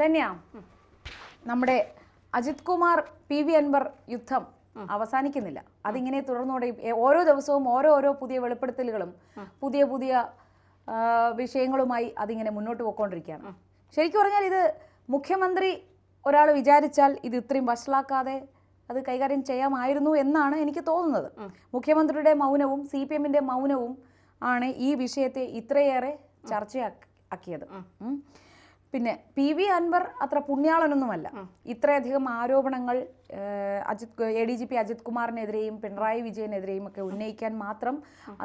തന്നെയാ നമ്മുടെ അജിത് കുമാർ PV അൻവർ യുദ്ധം അവസാനിക്കുന്നില്ല. അതിങ്ങനെ തുടർന്നോടെ ഓരോ ദിവസവും ഓരോ പുതിയ വെളിപ്പെടുത്തലുകളും പുതിയ പുതിയ വിഷയങ്ങളുമായി അതിങ്ങനെ മുന്നോട്ട് പോയിക്കൊണ്ടിരിക്കുകയാണ്. ശരിക്കും പറഞ്ഞാൽ ഇത് മുഖ്യമന്ത്രി ഒരാൾ വിചാരിച്ചാൽ ഇത് ഇത്രയും വഷളാക്കാതെ അത് കൈകാര്യം ചെയ്യാമായിരുന്നു എന്നാണ് എനിക്ക് തോന്നുന്നത്. മുഖ്യമന്ത്രിയുടെ മൗനവും CPMന്റെ മൗനവും ആണ് ഈ വിഷയത്തെ ഇത്രയേറെ ചർച്ചയാക്കിയത്. പിന്നെ PV അൻവർ അത്ര പുണ്യാളനൊന്നുമല്ല. ഇത്രയധികം ആരോപണങ്ങൾ ADGP അജിത് കുമാറിനെതിരെയും പിണറായി വിജയനെതിരെയും ഒക്കെ ഉന്നയിക്കാൻ മാത്രം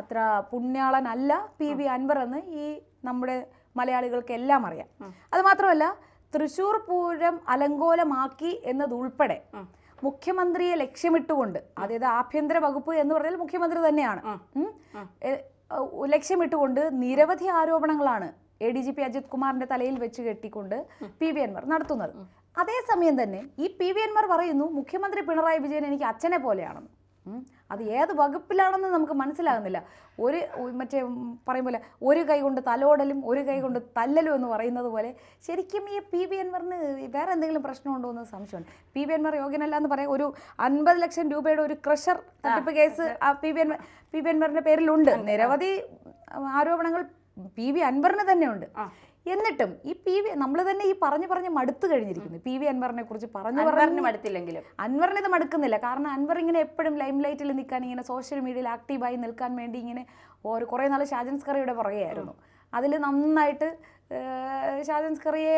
അത്ര പുണ്യാളനല്ല PV അൻവർ എന്ന് ഈ നമ്മുടെ മലയാളികൾക്കെല്ലാം അറിയാം. അതുമാത്രമല്ല, തൃശ്ശൂർ പൂരം അലങ്കോലമാക്കി എന്നതുൾപ്പെടെ മുഖ്യമന്ത്രിയെ ലക്ഷ്യമിട്ടുകൊണ്ട്, അതായത് ആഭ്യന്തര വകുപ്പ് എന്ന് പറഞ്ഞാൽ മുഖ്യമന്ത്രി തന്നെയാണ്, ലക്ഷ്യമിട്ടുകൊണ്ട് നിരവധി ആരോപണങ്ങളാണ് ADGP അജിത് കുമാറിന്റെ തലയിൽ വെച്ച് കെട്ടിക്കൊണ്ട് PV അൻവർ നടത്തുന്നത്. അതേസമയം തന്നെ ഈ PV അൻവർ പറയുന്നു മുഖ്യമന്ത്രി പിണറായി വിജയൻ എനിക്ക് അച്ഛനെ പോലെയാണെന്ന്. അത് ഏത് വകുപ്പിലാണെന്ന് നമുക്ക് മനസ്സിലാകുന്നില്ല. മറ്റേ പറയും പോലെ ഒരു കൈ കൊണ്ട് തലോടലും ഒരു കൈ കൊണ്ട് തല്ലലും എന്ന് പറയുന്നത് പോലെ ശരിക്കും ഈ PV അൻവറിന് വേറെ എന്തെങ്കിലും പ്രശ്നമുണ്ടോ എന്ന് സംശയമുണ്ട്. PV അൻവർ യോഗ്യനല്ല എന്ന് പറയാം. ഒരു 50 ലക്ഷം രൂപയുടെ ഒരു ക്രഷർ തട്ടിപ്പ് കേസ് PV അൻവറിന്റെ പേരിലുണ്ട്. നിരവധി ആരോപണങ്ങൾ PV അൻവറിന് തന്നെ ഉണ്ട്. എന്നിട്ടും ഈ നമ്മൾ തന്നെ ഈ പറഞ്ഞ് മടുത്തു കഴിഞ്ഞിരിക്കുന്നു. PV അൻവറിനെ കുറിച്ച് പറഞ്ഞു മടുത്തില്ലെങ്കിലും അൻവറിന് ഇത് മടുക്കുന്നില്ല. കാരണം അൻവർ ഇങ്ങനെ എപ്പോഴും ലൈം ലൈറ്റിൽ നിൽക്കാൻ, ഇങ്ങനെ സോഷ്യൽ മീഡിയയിൽ ആക്റ്റീവായി നിൽക്കാൻ വേണ്ടി ഇങ്ങനെ കുറേ നാൾ ഷാജൻ സ്കറിയുടെ പുറകെയായിരുന്നു. അതിൽ നന്നായിട്ട് ഷാജൻ സ്കറിയെ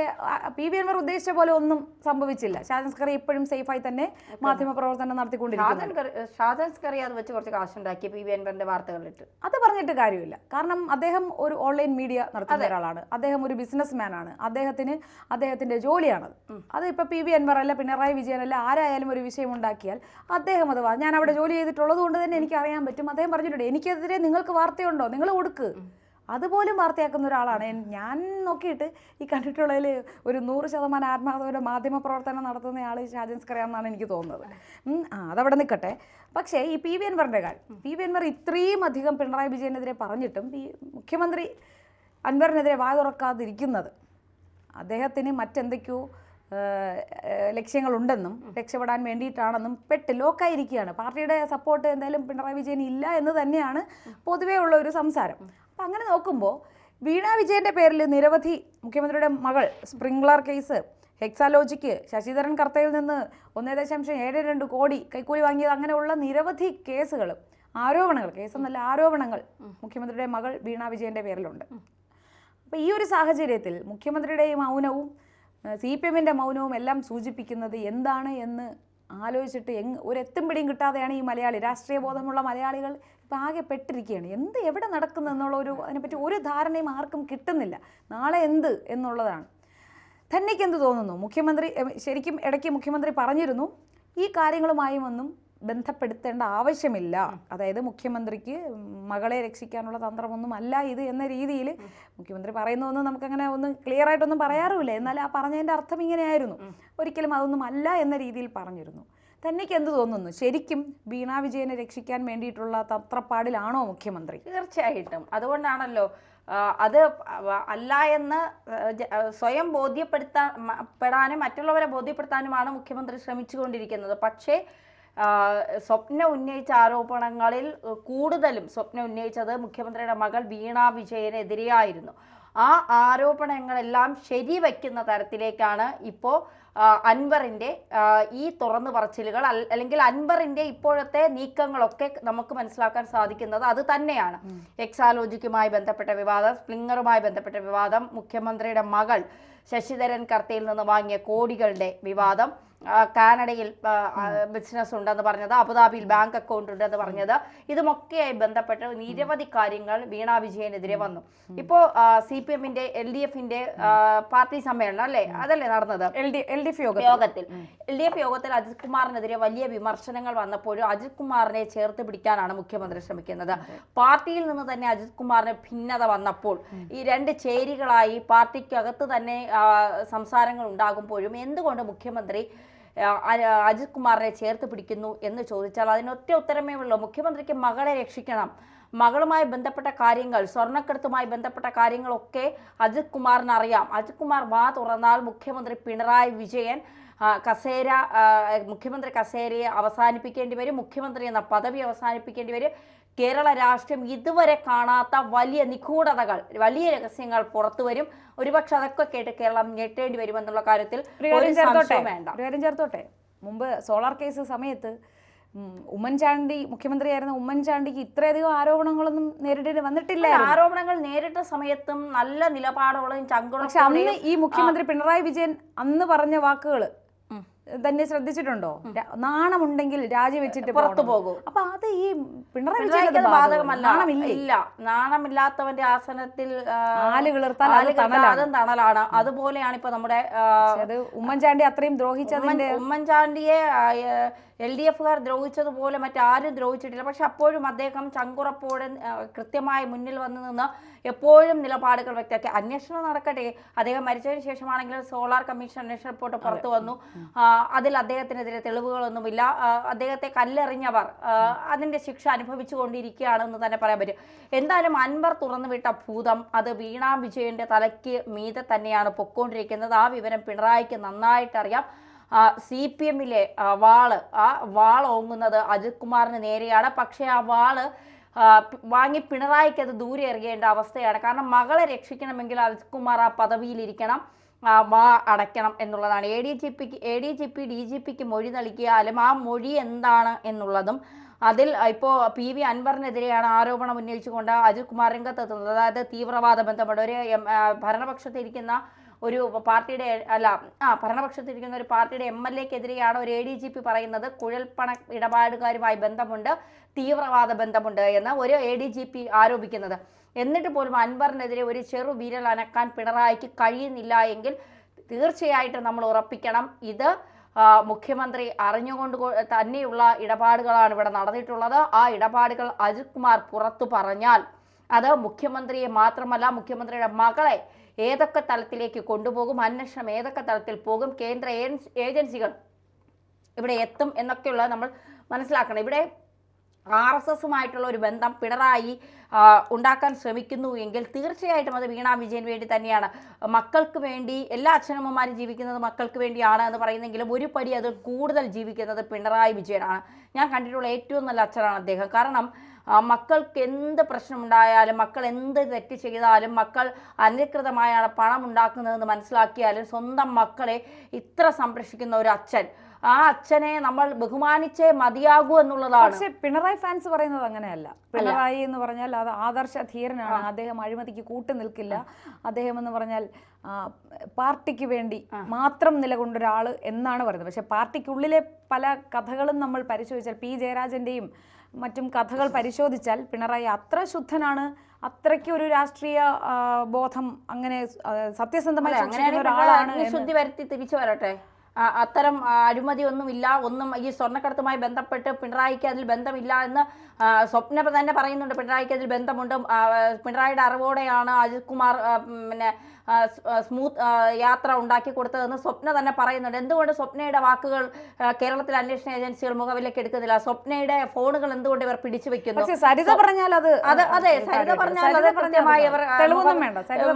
PV അൻവർ ഉദ്ദേശിച്ച പോലെ ഒന്നും സംഭവിച്ചില്ല. ഷാജൻ സ്കറി ഇപ്പോഴും സേഫായി തന്നെ മാധ്യമപ്രവർത്തനം നടത്തിക്കൊണ്ടിരിക്കുന്നു. ഷാജൻ സ്കറി അത് വെച്ച് കുറച്ച് കാശുണ്ടാക്കി PV അൻവറിന്റെ വാർത്തകളിട്ട് അത് പറഞ്ഞിട്ട് കാര്യമില്ല. കാരണം അദ്ദേഹം ഒരു ഓൺലൈൻ മീഡിയ നടത്തുന്ന ഒരാളാണ്. അദ്ദേഹം ഒരു ബിസിനസ് മാനാണ്. അദ്ദേഹത്തിന്റെ ജോലിയാണത്. അത് ഇപ്പൊ PV അൻവർ അല്ല, പിണറായി വിജയൻ അല്ല, ആരായാലും ഒരു വിഷയം ഉണ്ടാക്കിയാൽ അദ്ദേഹം അത് ഞാൻ അവിടെ ജോലി ചെയ്തിട്ടുള്ളത് കൊണ്ട് തന്നെ എനിക്ക് അറിയാൻ പറ്റും. അദ്ദേഹം പറഞ്ഞിട്ടുണ്ട്, എനിക്കെതിരെ നിങ്ങൾക്ക് വാർത്തയുണ്ടോ, നിങ്ങൾ കൊടുക്ക്. അതുപോലും വാർത്തയാക്കുന്ന ഒരാളാണ്. ഞാൻ നോക്കിയിട്ട് ഈ കണ്ടിട്ടുള്ളതിൽ ഒരു 100% ആത്മാർത്ഥതയോടെ മാധ്യമ പ്രവർത്തനം നടത്തുന്ന ഷാജൻ സ്കറിയാണെന്നാണ് എനിക്ക് തോന്നുന്നത്. അതവിടെ നിൽക്കട്ടെ. പക്ഷേ ഈ PV അൻവറിൻ്റെ കാര്യം, PV അൻവർ ഇത്രയും അധികം പിണറായി വിജയനെതിരെ പറഞ്ഞിട്ടും ഈ മുഖ്യമന്ത്രി അൻവറിനെതിരെ വായ തുറക്കാതിരിക്കുന്നത് അദ്ദേഹത്തിന് മറ്റെന്തൊക്കെയോ ലക്ഷ്യങ്ങളുണ്ടെന്നും രക്ഷപ്പെടാൻ വേണ്ടിയിട്ടാണെന്നും ലോക്കായിരിക്കുകയാണ്. പാർട്ടിയുടെ സപ്പോർട്ട് എന്തായാലും പിണറായി വിജയൻ ഇല്ല എന്ന് തന്നെയാണ് പൊതുവേ ഉള്ള ഒരു സംസാരം. അപ്പം അങ്ങനെ നോക്കുമ്പോൾ വീണ വിജയൻ്റെ പേരിൽ നിരവധി, മുഖ്യമന്ത്രിയുടെ മകൾ സ്പ്രിംഗ്ലർ കേസ്, ഹെക്സാലോജിക്ക്, ശശിധരൻ കർത്തയിൽ നിന്ന് 1.72 കോടി കൈക്കൂലി വാങ്ങിയത്, അങ്ങനെയുള്ള നിരവധി ആരോപണങ്ങൾ മുഖ്യമന്ത്രിയുടെ മകൾ വീണ വിജയൻ്റെ പേരിലുണ്ട്. അപ്പോൾ ഈ ഒരു സാഹചര്യത്തിൽ മുഖ്യമന്ത്രിയുടെ മൗനവും CPMന്റെ മൗനവും എല്ലാം സൂചിപ്പിക്കുന്നത് എന്താണ് എന്ന് ആലോചിച്ചിട്ട് ഒരു എത്തും പിടിയും കിട്ടാതെയാണ് ഈ രാഷ്ട്രീയ ബോധമുള്ള മലയാളികൾ ഇപ്പം ആകെ പെട്ടിരിക്കുകയാണ്. എവിടെ നടക്കുന്നു എന്നുള്ള അതിനെപ്പറ്റി ഒരു ധാരണയും ആർക്കും കിട്ടുന്നില്ല. നാളെ എന്ത് എന്നുള്ളതാണ്. തനിക്ക് എന്ത് തോന്നുന്നു? മുഖ്യമന്ത്രി ശരിക്കും ഇടയ്ക്ക് മുഖ്യമന്ത്രി പറഞ്ഞിരുന്നു ഈ കാര്യങ്ങളുമായി ഒന്നും ബന്ധപ്പെടുത്തേണ്ട ആവശ്യമില്ല, അതായത് മുഖ്യമന്ത്രിക്ക് മകളെ രക്ഷിക്കാനുള്ള തന്ത്രമൊന്നും അല്ല ഇത് എന്ന രീതിയിൽ മുഖ്യമന്ത്രി പറയുന്നതൊന്നും നമുക്കങ്ങനെ ഒന്ന് ക്ലിയർ ആയിട്ടൊന്നും പറയാറുമില്ല. എന്നാൽ ആ പറഞ്ഞതിൻ്റെ അർത്ഥം ഇങ്ങനെയായിരുന്നു, ഒരിക്കലും അതൊന്നും അല്ല എന്ന രീതിയിൽ പറഞ്ഞിരുന്നു. തനിക്ക് എന്ത് തോന്നുന്നു? ശരിക്കും വീണ വിജയനെ രക്ഷിക്കാൻ വേണ്ടിയിട്ടുള്ള തത്രപ്പാടിലാണോ മുഖ്യമന്ത്രി? തീർച്ചയായിട്ടും. അതുകൊണ്ടാണല്ലോ അത് അല്ല എന്ന് സ്വയം ബോധ്യപ്പെടുത്താനും മറ്റുള്ളവരെ ബോധ്യപ്പെടുത്താനുമാണ് മുഖ്യമന്ത്രി ശ്രമിച്ചുകൊണ്ടിരിക്കുന്നത്. പക്ഷേ സ്വപ്ന ഉന്നയിച്ച ആരോപണങ്ങളിൽ കൂടുതലും സ്വപ്ന ഉന്നയിച്ചത് മുഖ്യമന്ത്രിയുടെ മകൾ വീണ വിജയനെതിരെയായിരുന്നു. ആ ആരോപണങ്ങളെല്ലാം ശരിവയ്ക്കുന്ന തരത്തിലേക്കാണ് ഇപ്പോൾ അൻവറിൻ്റെ ഈ തുറന്നു പറച്ചിലുകൾ, അല്ലെങ്കിൽ അൻവറിൻ്റെ ഇപ്പോഴത്തെ നീക്കങ്ങളൊക്കെ നമുക്ക് മനസ്സിലാക്കാൻ സാധിക്കുന്നത് അത് തന്നെയാണ്. എക്സാലോജിക്കുമായി ബന്ധപ്പെട്ട വിവാദം, സ്പ്ലിംഗറുമായി ബന്ധപ്പെട്ട വിവാദം, മുഖ്യമന്ത്രിയുടെ മകൾ ശശിധരൻ കർത്തയിൽ നിന്ന് വാങ്ങിയ കോടികളുടെ വിവാദം, കാനഡയിൽ ബിസിനസ് ഉണ്ടെന്ന് പറഞ്ഞത്, അബുദാബിയിൽ ബാങ്ക് അക്കൗണ്ട് ഉണ്ടെന്ന് പറഞ്ഞത്, ഇതുമൊക്കെയായി ബന്ധപ്പെട്ട് നിരവധി കാര്യങ്ങൾ വീണ വിജയനെതിരെ വന്നു. ഇപ്പോൾ CPMന്റെ LDFന്റെ പാർട്ടി സമ്മേളനം അതല്ലേ നടന്നത്? LDF യോഗത്തിൽ അജിത് കുമാറിനെതിരെ വലിയ വിമർശനങ്ങൾ വന്നപ്പോഴും അജിത് കുമാറിനെ ചേർത്ത് പിടിക്കാനാണ് മുഖ്യമന്ത്രി ശ്രമിക്കുന്നത്. പാർട്ടിയിൽ നിന്ന് തന്നെ അജിത് കുമാറിന് ഭിന്നത വന്നപ്പോൾ ഈ രണ്ട് ചേരികളായി പാർട്ടിക്കകത്ത് തന്നെ സംസാരങ്ങൾ ഉണ്ടാകുമ്പോഴും എന്തുകൊണ്ട് മുഖ്യമന്ത്രി അജിത് കുമാറിനെ ചേർത്ത് പിടിക്കുന്നു എന്ന് ചോദിച്ചാൽ അതിനൊറ്റ ഉത്തരമേ ഉള്ളൂ. മുഖ്യമന്ത്രിക്ക് മകളെ രക്ഷിക്കണം, മകളുമായി ബന്ധപ്പെട്ട കാര്യങ്ങൾ, സ്വർണ്ണക്കടത്തുമായി ബന്ധപ്പെട്ട കാര്യങ്ങളൊക്കെ അജിത് കുമാറിന് അറിയാം. അജിത് കുമാർ വാ തുറന്നാൽ മുഖ്യമന്ത്രി പിണറായി വിജയൻ മുഖ്യമന്ത്രി കസേരയെ അവസാനിപ്പിക്കേണ്ടി വരും, മുഖ്യമന്ത്രി എന്ന പദവി അവസാനിപ്പിക്കേണ്ടി വരും. കേരള രാഷ്ട്രീയം ഇതുവരെ കാണാത്ത വലിയ നിഗൂഢതകൾ, വലിയ രഹസ്യങ്ങൾ പുറത്തു വരും. ഒരുപക്ഷെ അതൊക്കെ കേട്ട് കേരളം ഞെട്ടേണ്ടി വരുമെന്നുള്ള കാര്യത്തിൽ ഒരു സംശയവും വേണ്ട. ചേർത്തോട്ടെ, മുമ്പ് സോളാർ കേസ് സമയത്ത് ഉമ്മൻചാണ്ടി മുഖ്യമന്ത്രിയായിരുന്ന ഉമ്മൻചാണ്ടിക്ക് ഇത്രയധികം ആരോപണങ്ങളൊന്നും നേരിടേണ്ടി വന്നിട്ടില്ല. ആരോപണങ്ങൾ നേരിട്ട സമയത്തും നല്ല നിലപാടുകളും ചങ്കുകളും. പക്ഷെ അന്ന് ഈ മുഖ്യമന്ത്രി പിണറായി വിജയൻ അന്ന് പറഞ്ഞ വാക്കുകൾ തന്നെ ശ്രദ്ധിച്ചിട്ടുണ്ടോ? നാണമുണ്ടെങ്കിൽ രാജിവെച്ചിട്ട് പുറത്തു പോകും. അപ്പൊ അത് ഈ പിണറായി വിജയൻ ബാധകമല്ല. ഇല്ല, നാണമില്ലാത്തവന്റെ ആസനത്തിൽ അതും തണലാണ്. അതുപോലെയാണ് ഇപ്പൊ നമ്മുടെ ഉമ്മൻചാണ്ടി അത്രയും ദ്രോഹിച്ചതിന്റെ, ഉമ്മൻചാണ്ടിയെ LDFകാർ ദ്രോഹിച്ചതുപോലെ മറ്റാരും ദ്രോഹിച്ചിട്ടില്ല. പക്ഷെ അപ്പോഴും അദ്ദേഹം ചങ്കുറപ്പോടെ കൃത്യമായി മുന്നിൽ വന്നു നിന്ന് എപ്പോഴും നിലപാടുകൾ വ്യക്തമാക്കി. അന്വേഷണം നടക്കട്ടെ. അദ്ദേഹം മരിച്ചതിന് ശേഷമാണെങ്കിലും സോളാർ കമ്മീഷൻ അന്വേഷണ റിപ്പോർട്ട് പുറത്തു വന്നു. അതിൽ അദ്ദേഹത്തിനെതിരെ തെളിവുകളൊന്നുമില്ല. അദ്ദേഹത്തെ കല്ലെറിഞ്ഞവർ അതിന്റെ ശിക്ഷ അനുഭവിച്ചു കൊണ്ടിരിക്കുകയാണെന്ന് തന്നെ പറയാൻ പറ്റും. എന്തായാലും അൻവർ തുറന്നുവിട്ട ഭൂതം അത് വീണാ വിജയന്റെ തലയ്ക്ക് മീതെ തന്നെയാണ് പൊക്കോണ്ടിരിക്കുന്നത്. ആ വിവരം പിണറായിക്ക് നന്നായിട്ടറിയാം. CPMലെ വാൾ ഓങ്ങുന്നത് അജിത് കുമാറിന് നേരെയാണ്. പക്ഷേ ആ വാള് വാങ്ങി പിണറായിക്ക് അത് ദൂരെ എറിയേണ്ട അവസ്ഥയാണ്. കാരണം മകളെ രക്ഷിക്കണമെങ്കിൽ അജിത് കുമാർ ആ പദവിയിലിരിക്കണം, വാ അടയ്ക്കണം എന്നുള്ളതാണ്. ADGP DGPക്ക് മൊഴി നൽകിയാലും ആ മൊഴി എന്താണ് എന്നുള്ളതും അതിൽ ഇപ്പോൾ PV അൻവറിനെതിരെയാണ് ആരോപണം ഉന്നയിച്ചുകൊണ്ട് അജിത് കുമാർ രംഗത്തെത്തുന്നത്. അതായത് തീവ്രവാദ ബന്ധമുണ്ട്. ഒരു ഭരണപക്ഷത്തിരിക്കുന്ന ഒരു പാർട്ടിയുടെ ഭരണപക്ഷത്തിരിക്കുന്ന ഒരു പാർട്ടിയുടെ MLAക്കെതിരെയാണ് ഒരു ADGP പറയുന്നത് കുഴൽപ്പണ ഇടപാടുകാരുമായി ബന്ധമുണ്ട്, തീവ്രവാദ ബന്ധമുണ്ട് എന്ന് ഒരു ADGP ആരോപിക്കുന്നത്. എന്നിട്ട് പോലും അൻവറിനെതിരെ ഒരു ചെറു വിരൽ അനക്കാൻ പിണറായിക്ക് കഴിയുന്നില്ല എങ്കിൽ തീർച്ചയായിട്ടും നമ്മൾ ഉറപ്പിക്കണം, ഇത് മുഖ്യമന്ത്രി അറിഞ്ഞുകൊണ്ട് തന്നെയുള്ള ഇടപാടുകളാണ് ഇവിടെ നടന്നിട്ടുള്ളത്. ആ ഇടപാടുകൾ അജിത് കുമാർ പുറത്തു പറഞ്ഞാൽ അത് മുഖ്യമന്ത്രിയെ മാത്രമല്ല, മുഖ്യമന്ത്രിയുടെ മകളെ ഏതൊക്കെ തലത്തിലേക്ക് കൊണ്ടുപോകും, അന്വേഷണം ഏതൊക്കെ തലത്തിൽ പോകും, കേന്ദ്ര ഏജൻസികൾ ഇവിടെ എത്തും എന്നൊക്കെയുള്ളത് നമ്മൾ മനസ്സിലാക്കണം. ഇവിടെ RSSുമായിട്ടുള്ള ഒരു ബന്ധം പിണറായി ഉണ്ടാക്കാൻ ശ്രമിക്കുന്നു എങ്കിൽ തീർച്ചയായിട്ടും അത് വീണാ വിജയന് വേണ്ടി തന്നെയാണ്. മക്കൾക്ക് വേണ്ടി എല്ലാ അച്ഛനമ്മമാരും ജീവിക്കുന്നത് മക്കൾക്ക് വേണ്ടിയാണ് എന്ന് പറയുന്നെങ്കിലും ഒരു പടി അത് കൂടുതൽ ജീവിക്കുന്നത് പിണറായി വിജയനാണ്. ഞാൻ കണ്ടിട്ടുള്ള ഏറ്റവും നല്ല അച്ഛനാണ് അദ്ദേഹം. കാരണം മക്കൾക്ക് എന്ത് പ്രശ്നമുണ്ടായാലും, മക്കൾ എന്ത് തെറ്റ് ചെയ്താലും, മക്കൾ അനധികൃതമായാണ് പണം ഉണ്ടാക്കുന്നതെന്ന് മനസ്സിലാക്കിയാലും സ്വന്തം മക്കളെ ഇത്ര സംരക്ഷിക്കുന്ന ഒരു അച്ഛൻ, ആ അച്ഛനെ നമ്മൾ ബഹുമാനിച്ചേ മതിയാകൂ എന്നുള്ളതാണ്. പക്ഷെ പിണറായി ഫാൻസ് പറയുന്നത് അങ്ങനെയല്ല. പിണറായി എന്ന് പറഞ്ഞാൽ അത് ആദർശ ധീരനാണ്, അദ്ദേഹം അഴിമതിക്ക് കൂട്ടു നിൽക്കില്ല, അദ്ദേഹം എന്ന് പറഞ്ഞാൽ പാർട്ടിക്ക് വേണ്ടി മാത്രം നിലകൊണ്ട ഒരാൾ എന്നാണ് പറയുന്നത്. പക്ഷെ പാർട്ടിക്കുള്ളിലെ പല കഥകളും നമ്മൾ പരിശോധിച്ചാൽ, P ജയരാജന്റെയും മറ്റും കഥകൾ പരിശോധിച്ചാൽ പിണറായി അത്ര ശുദ്ധനാണ്, അത്രയ്ക്ക് ഒരു രാഷ്ട്രീയ ബോധം അങ്ങനെ സത്യസന്ധമായി ഒരാളാണ്. ശുദ്ധി വരുത്തി തിരിച്ചു വരട്ടെ. അത്തരം അഴിമതി ഒന്നുമില്ല, ഒന്നും ഈ സ്വർണ്ണക്കടത്തുമായി ബന്ധപ്പെട്ട് പിണറായിക്ക് അതിൽ ബന്ധമില്ല എന്ന് സ്വപ്ന തന്നെ പറയുന്നുണ്ട്. പിണറായിക്ക് അതിൽ ബന്ധമുണ്ട്, പിണറായിയുടെ അറിവോടെയാണ് അജിത് കുമാർ സ്മൂത്ത് യാത്ര ഉണ്ടാക്കി കൊടുത്തതെന്ന് സ്വപ്ന തന്നെ പറയുന്നുണ്ട്. എന്തുകൊണ്ട് സ്വപ്നയുടെ വാക്കുകൾ കേരളത്തിലെ അന്വേഷണ ഏജൻസികൾ മുഖവിലേക്ക് എടുക്കുന്നില്ല? സ്വപ്നയുടെ ഫോണുകൾ എന്തുകൊണ്ട് ഇവർ പിടിച്ചു വെക്കുന്നു? സരിത പറഞ്ഞാൽ അതെ, സരിത പറഞ്ഞാൽ അത് കൃത്യമായി ഇവർ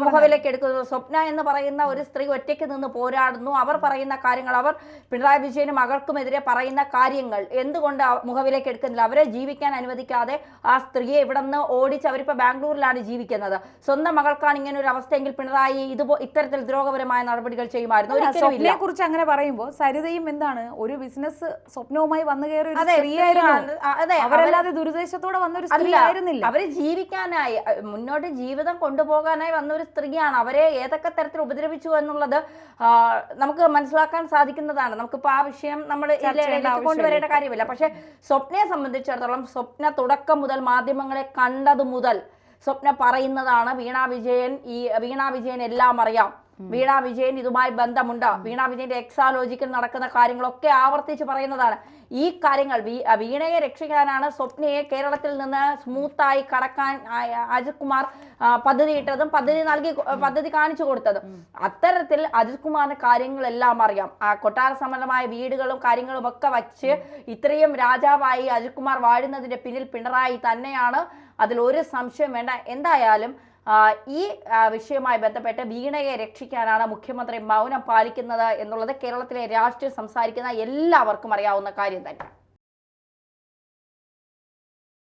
മുഖവിലേക്ക് എടുക്കുന്നു. സ്വപ്ന എന്ന് പറയുന്ന ഒരു സ്ത്രീ ഒറ്റയ്ക്ക് നിന്ന് പോരാടുന്നു. അവർ പറയുന്ന കാര്യങ്ങൾ, അവർ പിണറായി വിജയന് മകൾക്കുമെതിരെ പറയുന്ന കാര്യങ്ങൾ എന്തുകൊണ്ട് മുഖവിലേക്ക് എടുക്കുന്നില്ല? അവരെ ജീവിക്കാൻ അനുവദിക്കാതെ ആ സ്ത്രീയെ ഇവിടെ നിന്ന് ഓടിച്ച് അവരിപ്പോൾ ബാംഗ്ലൂരിലാണ് ജീവിക്കുന്നത്. സ്വന്തം മകൾക്കാണ് ഇങ്ങനെ ഒരു അവസ്ഥയെങ്കിൽ പിണറായി ഇത്തരത്തിൽ ദ്രോഹപരമായ നടപടികൾ ചെയ്യുമായിരുന്നു. സ്വപ്നയെ കുറിച്ച് അങ്ങനെ പറയുമ്പോൾ സരിതയും എന്താണ് ഒരു ബിസിനസ് സ്വപ്നവുമായി വന്നു കയറിയ ഒരു സ്ത്രീയായിരുന്നു. അവരല്ലാതെ ദുരുദ്ദേശത്തോടെ വന്ന ഒരു സ്ത്രീ ആയിരുന്നില്ല. അവര് ജീവിക്കാനായി, മുന്നോട്ട് ജീവിതം കൊണ്ടുപോകാനായി വന്ന ഒരു സ്ത്രീയാണ്. അവരെ ഏതൊക്കെ തരത്തിൽ ഉപദ്രവിച്ചു എന്നുള്ളത് നമുക്ക് മനസ്സിലാക്കാൻ സാധിക്കുന്നതാണ്. നമുക്കിപ്പോൾ ആ വിഷയം നമ്മൾ കൊണ്ടുവരേണ്ട കാര്യമില്ല. പക്ഷെ സ്വപ്നയെ സംബന്ധിച്ചിടത്തോളം സ്വപ്ന തുടക്കം മുതൽ മാധ്യമങ്ങളെ കണ്ടതു മുതൽ സ്വപ്ന പറയുന്നതാണ് വീണാ വിജയൻ എല്ലാം അറിയാം, വീണ വിജയൻ ഇതുമായി ബന്ധമുണ്ട്, വീണ വിജയന്റെ എക്സാലോജിക്കൽ നടക്കുന്ന കാര്യങ്ങളൊക്കെ ആവർത്തിച്ച് പറയുന്നതാണ്. ഈ കാര്യങ്ങൾ വീണയെ രക്ഷിക്കാനാണ് സ്വപ്നയെ കേരളത്തിൽ നിന്ന് സ്മൂത്തായി കടക്കാൻ അജിത് കുമാർ പദ്ധതിയിട്ടതും പദ്ധതി കാണിച്ചു കൊടുത്തതും. അത്തരത്തിൽ അജിത് കുമാറിന് കാര്യങ്ങളെല്ലാം അറിയാം. കൊട്ടാര സമ്പന്നമായ വീടുകളും കാര്യങ്ങളും ഒക്കെ വച്ച് ഇത്രയും രാജാവായി അജിത് കുമാർ വാഴുന്നതിന്റെ പിന്നിൽ പിണറായി തന്നെയാണ്, അതിൽ ഒരു സംശയം വേണ്ട. എന്തായാലും ഈ വിഷയവുമായി ബന്ധപ്പെട്ട് വീണയെ രക്ഷിക്കാനാണ് മുഖ്യമന്ത്രി മൗനം പാലിക്കുന്നത് എന്നുള്ളത് കേരളത്തിലെ രാഷ്ട്രീയം സംസാരിക്കുന്ന എല്ലാവർക്കും അറിയാവുന്ന കാര്യം തന്നെ.